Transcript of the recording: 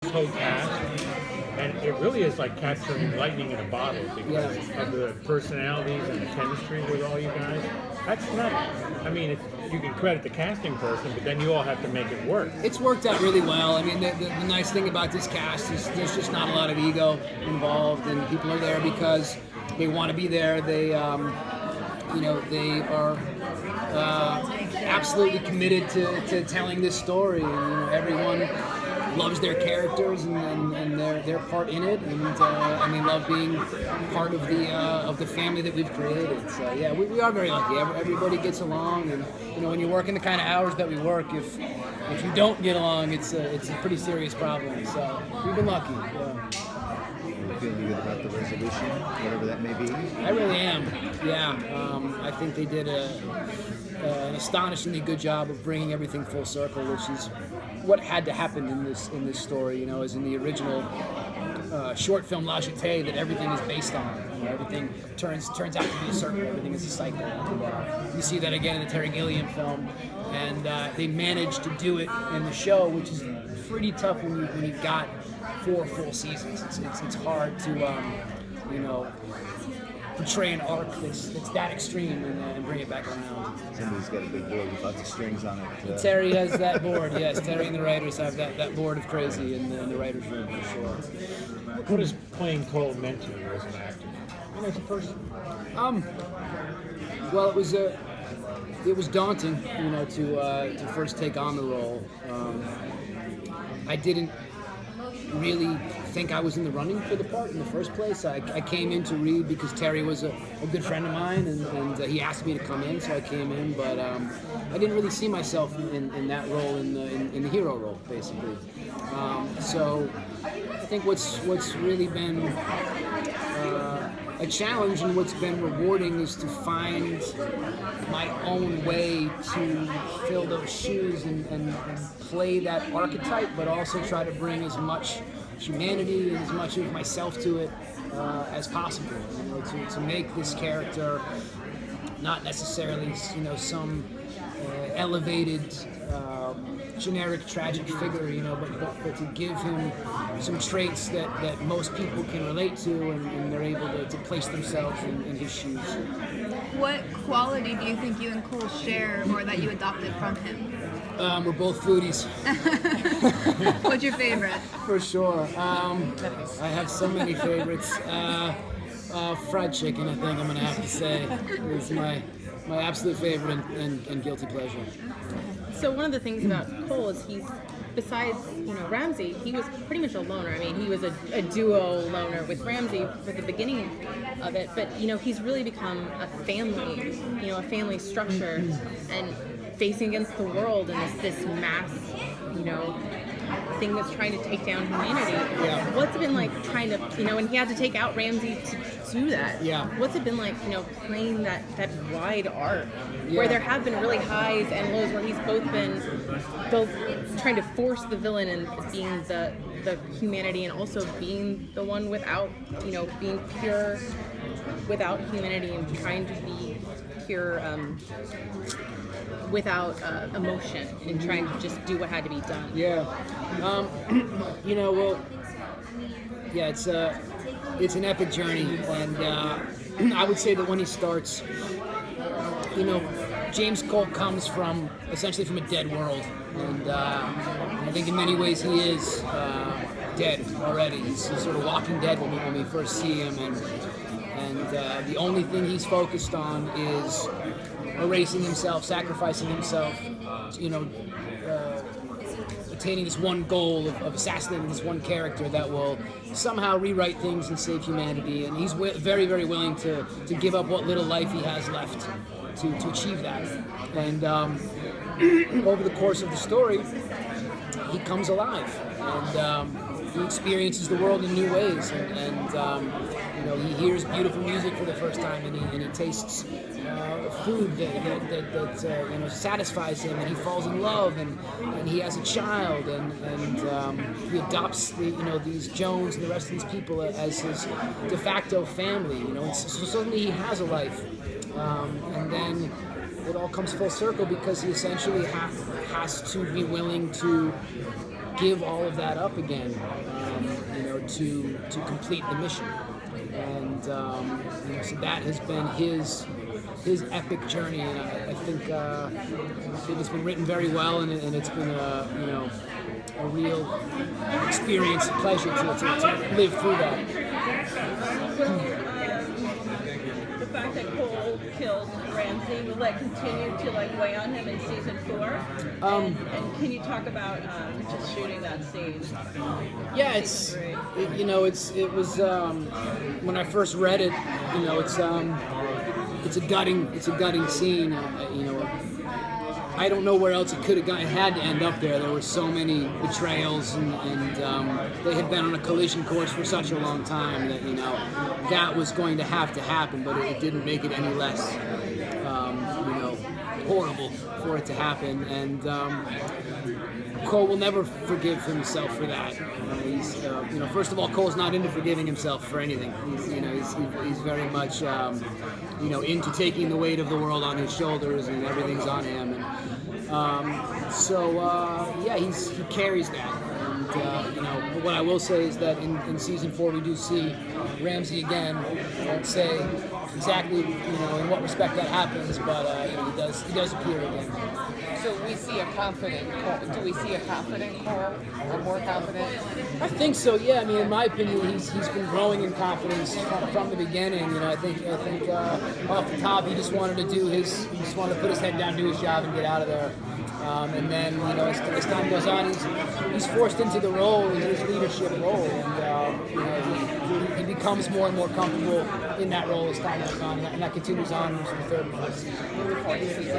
this whole cast, and it really is like capturing lightning in a bottle because of the personalities and the chemistry with all you guys. That's not, I mean, you can credit the casting person, but then you all have to make it work. It's worked out really well. I mean, the nice thing about this cast is there's just not a lot of ego involved, and people are there because they want to be there. They, they are absolutely committed to telling this story, and everyone loves their characters and their part in it, and they love being part of the family that we've created. So yeah, we are very lucky. Everybody gets along, and when you're working the kind of hours that we work, if you don't get along, it's a pretty serious problem. So we've been lucky. Yeah. You're feeling good about the resolution, whatever that may be? I really am. Yeah, I think they did an astonishingly good job of bringing everything full circle, which is what had to happen in this story. As in the original short film La Jetée, that everything is based on. Everything turns out to be a circle. Everything is a cycle. And, you see that again in the Terry Gilliam film, and they managed to do it in the show, which is pretty tough when you've got 4 full seasons. It's hard to portray an arc that's that extreme and bring it back around. Somebody's got a big board with lots of strings on it. Terry has that board, yes. Terry and the writers have that board of crazy in the writer's room, for sure. What has playing Cole meant to you as an actor? As a person? Well, it was daunting, to first take on the role. I didn't really think I was in the running for the part in the first place. I came in to read because Terry was a good friend of mine, and he asked me to come in, so I came in. But I didn't really see myself in that role, in the hero role, basically. So I think what's really been a challenge and what's been rewarding is to find my own way to fill those shoes and play that archetype, but also try to bring as much humanity and as much of myself to it as possible. To make this character not necessarily some elevated generic tragic figure, but to give him some traits that most people can relate to, and they're able to place themselves in his shoes. What quality do you think you and Cole share, or that you adopted from him? We're both foodies. What's your favorite? For sure. I have so many favorites. Fried chicken, I think I'm going to have to say, is my absolute favorite and guilty pleasure. So one of the things about Cole is besides Ramsey, he was pretty much a loner. I mean, he was a duo loner with Ramsey for the beginning of it, but he's really become a family structure, and facing against the world and this mass thing that's trying to take down humanity. Yeah. What's it been like trying to and he had to take out Ramsey to do that? Yeah. What's it been like playing that wide arc where Yeah. there have been really highs and lows, where he's both trying to force the villain and being the humanity, and also being the one without being pure without humanity, and trying to be pure without emotion, and trying to just do what had to be done. Yeah. It's an epic journey, and I would say that when he starts, James Cole comes essentially from a dead world, and I think in many ways he is dead already. He's sort of walking dead when we first see him, and the only thing he's focused on is erasing himself, sacrificing himself, attaining this one goal of assassinating this one character that will somehow rewrite things and save humanity. And he's very, very willing to give up what little life he has left to achieve that. And over the course of the story, he comes alive, and he experiences the world in new ways, and he hears beautiful music for the first time, and he tastes food that satisfies him, and he falls in love, and he has a child, and he adopts these Jones and the rest of these people as his de facto family, and so suddenly he has a life, and then it all comes full circle because he essentially has to be willing to give all of that up again, to complete the mission. And so that has been his epic journey, and I think it's been written very well, and it's been a real experience, a pleasure to live through that. The fact that Cole killed Ramsey, will that continue to weigh on him in season 4? And can you talk about just shooting that scene? Yeah, it was when I first read it, it's a gutting scene. I don't know where else it could have gone. It had to end up there. There were so many betrayals, and they had been on a collision course for such a long time that that was going to have to happen. But it didn't make it any less horrible for it to happen. And Cole will never forgive himself for that. He's first of all, Cole's not into forgiving himself for anything. He's very much into taking the weight of the world on his shoulders, and everything's on him. And he carries that. And but what I will say is that in season 4 we do see Ramsey again. I won't say exactly in what respect that happens, but he does appear again. So we see a confident Cole. Do we see a confident Cole, or more confident? I think so. Yeah. I mean, in my opinion, he's been growing in confidence from the beginning. I think off the top, he just wanted to put his head down, do his job, and get out of there. And then as time goes on, he's forced into the role, his leadership role, and he becomes more and more comfortable in that role as time goes on, and that continues on into the third and fourth season.